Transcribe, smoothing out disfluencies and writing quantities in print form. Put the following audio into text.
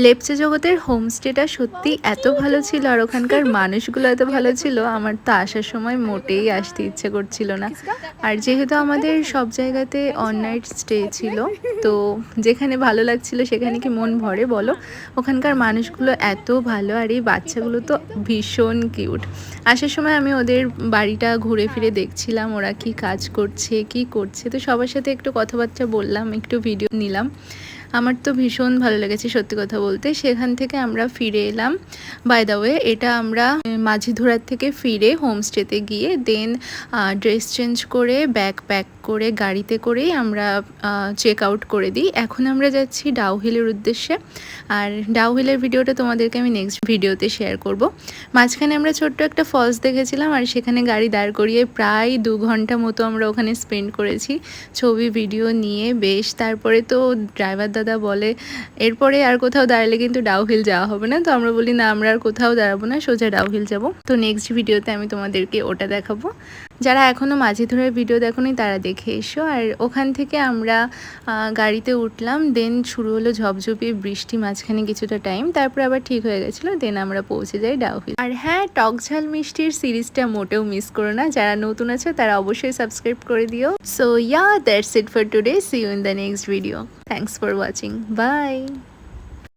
লেপচা জগতের হোমস্টেটা সত্যি এত ভালো ছিল আর ওখানকার মানুষগুলো এত ভালো ছিল, আমার তো আসার সময় মোটেই আসতে ইচ্ছে করছিল না। আর যেহেতু আমাদের সব জায়গাতে অন নাইট স্টে ছিল, তো যেখানে ভালো লাগছিল সেখানে কি মন ভরে বলো। ওখানকার মানুষগুলো এত ভালো আর এই বাচ্চাগুলো তো ভীষণ কিউট। আসার সময় আমি ওদের বাড়িটা ঘুরে ফিরে দেখছিলাম ওরা কি কাজ করছে কি করছে, তো সবার সাথে একটু কথাবার্তা বললাম, একটু ভিডিও নিলাম। আমার তো ভীষণ ভালো লেগেছে সত্যি কথা বলতে। সেখান থেকে আমরা ফিরে এলাম। বাই দ্য ওয়ে, এটা আমরা মাঝিধরার থেকে ফিরে হোমস্টেতে গিয়ে দেন ড্রেস চেঞ্জ করে ব্যাগ প্যাক করে গাড়িতে করেই আমরা চেক আউট করে দিই। এখন আমরা যাচ্ছি ডাউহিলের উদ্দেশ্যে। আর ডাউহিলের ভিডিওটা তোমাদেরকে আমি নেক্সট ভিডিওতে শেয়ার করব। মাঝখানে আমরা ছোট্ট একটা ফলস দেখেছিলাম আর সেখানে গাড়ি দাঁড় করিয়ে প্রায় 2 ঘন্টা মতো আমরা ওখানে স্পেন্ড করেছি ছবি ভিডিও নিয়ে বেশ। তারপরে তো ড্রাইভার দাদা বলে এরপরে আর কোথাও দাঁড়ালে কিন্তু ডাউহিল যাওয়া হবে না, তো আমরা বলি না, আমরা আর কোথাও দাঁড়াবো না, সোজা ডাউহিল যাব। তো নেক্সট ভিডিওতে আমি তোমাদেরকে ওটা দেখাবো। যারা এখনও মাঝিধরার ভিডিও দেখোনি তারা দেখে এসো। আর ওখান থেকে আমরা গাড়িতে উঠলাম, দেন শুরু হলো ঝপঝপিয়ে বৃষ্টি, মাঝখানে কিছুটা টাইম, তারপরে আবার ঠিক হয়ে গেছিলো, দেন আমরা পৌঁছে যাই ডাউহিল। আর হ্যাঁ, টক ঝাল মিষ্টির সিরিজটা মোটেও মিস করো না, যারা নতুন আছে তারা অবশ্যই সাবস্ক্রাইব করে দিও। So yeah, that's it for today. See you in the next video. Thanks for watching. Bye.